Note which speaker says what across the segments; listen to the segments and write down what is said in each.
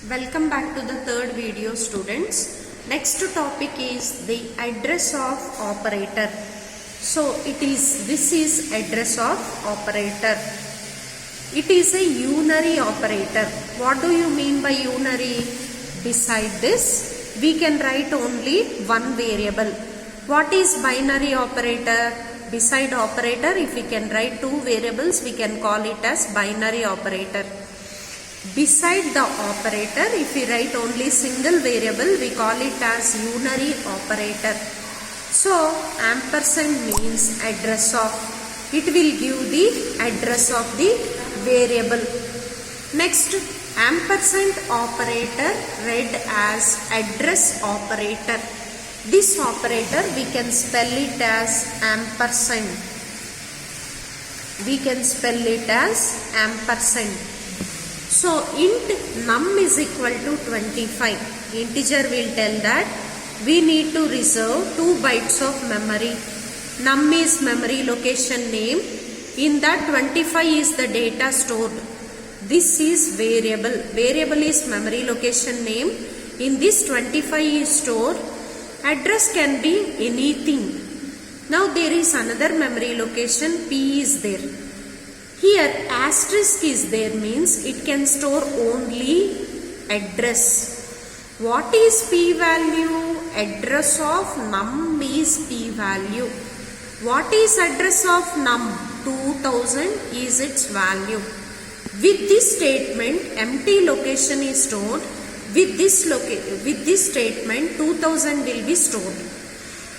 Speaker 1: Welcome back to the third video, students. Next topic is the address of operator. So this is address of operator. It is a unary operator. What do you mean by unary? Beside this, we can write only one variable. What is binary operator? Beside operator, if we can write two variables, we can call it as binary operator. Beside the operator, if we write only single variable, we call it as unary operator. So, ampersand means address of. It will give the address of the variable. Next, ampersand operator read as address operator. This operator we can spell it as ampersand. We can spell it as ampersand. So int num is equal to 25. Integer will tell that we need to reserve 2 bytes of memory. Num is memory location name. In that 25 is the data stored. This is variable. Variable is memory location name. In this 25 is stored. Address can be anything. Now there is another memory location P is there. Here asterisk is there means it can store only address. What is P value? Address of num is P value. What is address of num? 2000 is its value. With this statement empty location is stored. With this statement 2000 will be stored.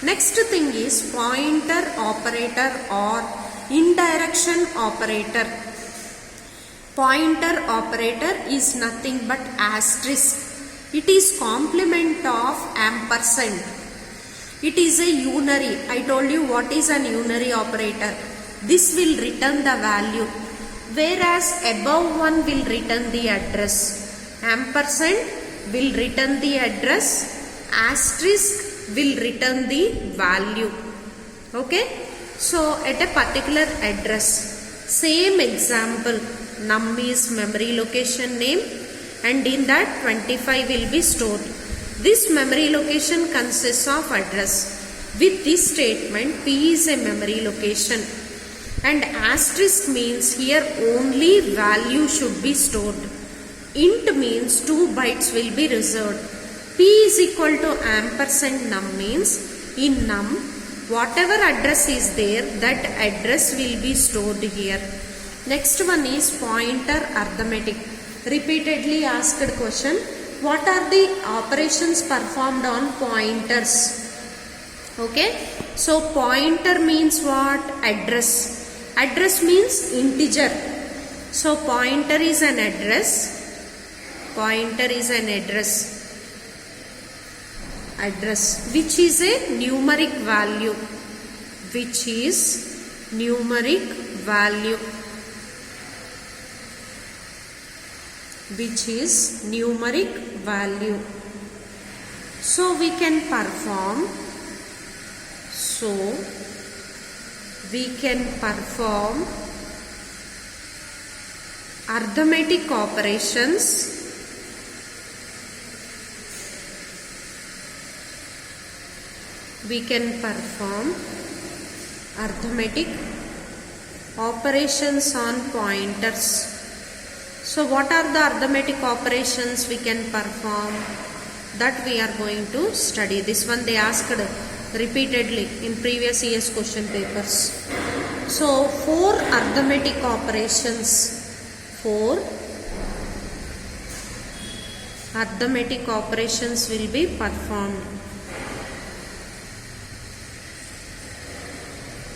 Speaker 1: Next thing is pointer operator or indirection operator. Pointer operator is nothing but asterisk. It is complement of ampersand. It is a unary. I told you what is an unary operator. This will return the value, whereas above one will return the address. Ampersand will return the address. Asterisk will return the value. Okay. So at a particular address, same example, num is memory location name and in that 25 will be stored. This memory location consists of address. With this statement, P is a memory location and asterisk means here only value should be stored. Int means 2 bytes will be reserved. P is equal to ampersand num means in num whatever address is there, that address will be stored here. Next one is pointer arithmetic. Repeatedly asked question. What are the operations performed on pointers? Okay. So pointer means what? Address. Address means integer. So pointer is an address. Pointer is an address. Address which is a numeric value, which is numeric value, which is numeric value. So we can perform, arithmetic operations. We can perform arithmetic operations on pointers. So what are the arithmetic operations we can perform? That we are going to study. This one they asked repeatedly in previous year's question papers. So 4 arithmetic operations. 4 arithmetic operations will be performed.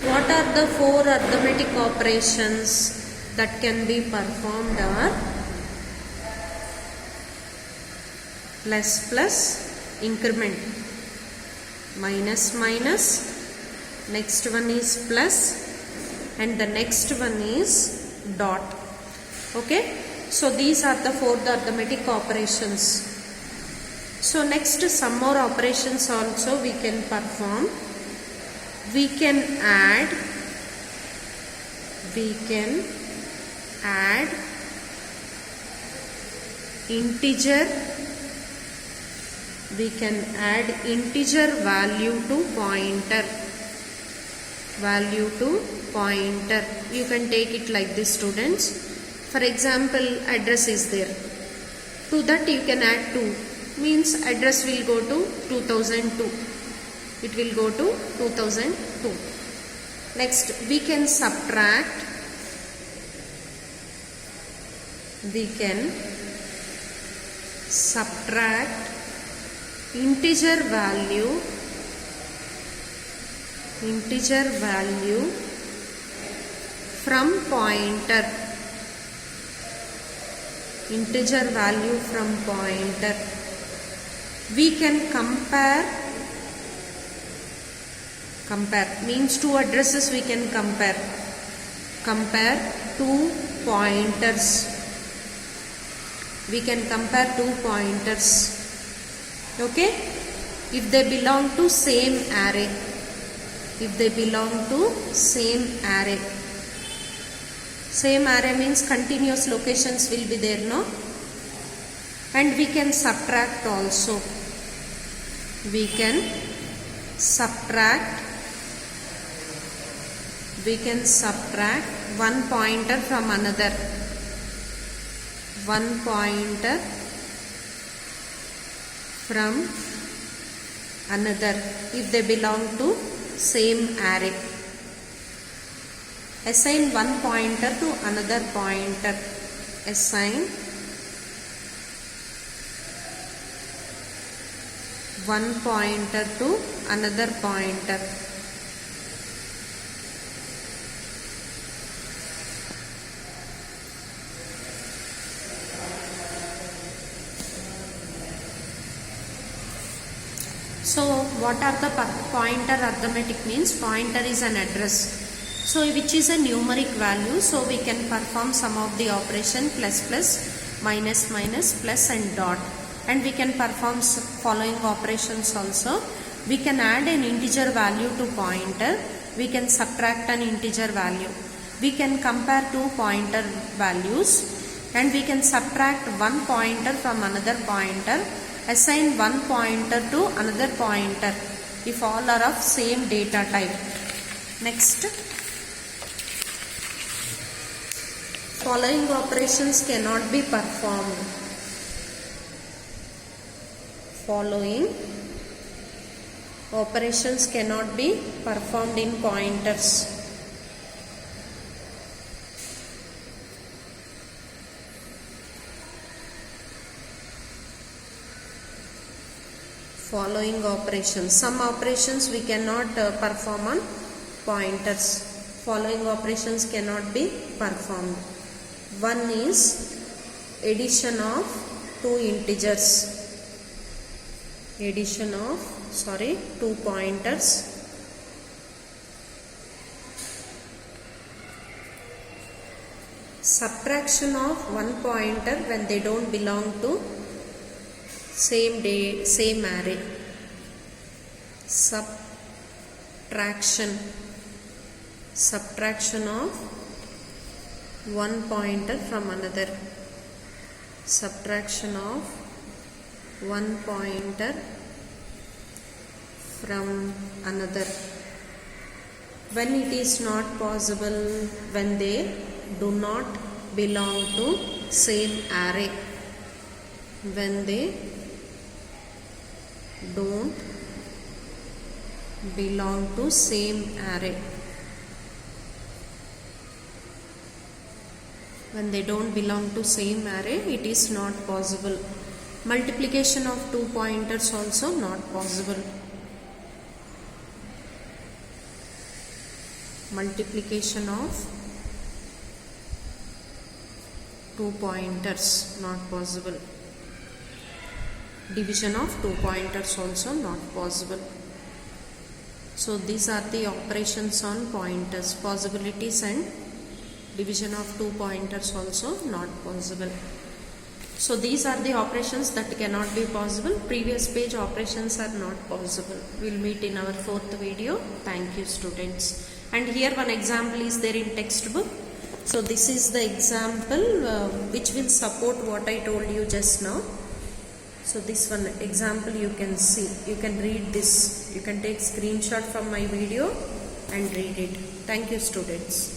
Speaker 1: What are the 4 arithmetic operations that can be performed are plus plus, increment, minus minus, next one is plus and the next one is dot. Okay. So these are the 4 arithmetic operations. So next some more operations also we can perform. We can add integer, we can add integer value to pointer, you can take it like this, students. For example, address is there, to that you can add 2, means address will go to 2002, it will go to 2002. Next we can subtract integer value from pointer, we can compare means two addresses we can compare two pointers, okay, if they belong to same array, same array means continuous locations will be there, no? And we can subtract also, one pointer from another, if they belong to same array. Assign one pointer to another pointer, So what are the pointer arithmetic means? Pointer is an address, so which is a numeric value, so we can perform some of the operation plus plus, minus minus, plus and dot, and we can perform following operations also. We can add an integer value to pointer, we can subtract an integer value, we can compare two pointer values, and we can subtract one pointer from another pointer, assign one pointer to another pointer if all are of same data type. Next, following operations cannot be performed. Following operations cannot be performed in pointers. Following operations, some operations we cannot perform on pointers. Following operations cannot be performed. One is addition of two integers, two pointers. Subtraction of one pointer when they don't belong to same array. Subtraction of one pointer from another. Subtraction of one pointer from another. When it is not possible, when they do not belong to same array. When they don't belong to same array. When they don't belong to same array, it is not possible. Multiplication of two pointers also not possible. Multiplication of two pointers not possible. Division of two pointers also not possible. So these are the operations on pointers. Possibilities and division of two pointers also not possible. So these are the operations that cannot be possible. Previous page operations are not possible. We will meet in our fourth video. Thank you, students. And here one example is there in textbook. So this is the example which will support what I told you just now. So this one example you can see, you can read this, you can take screenshot from my video and read it. Thank you students.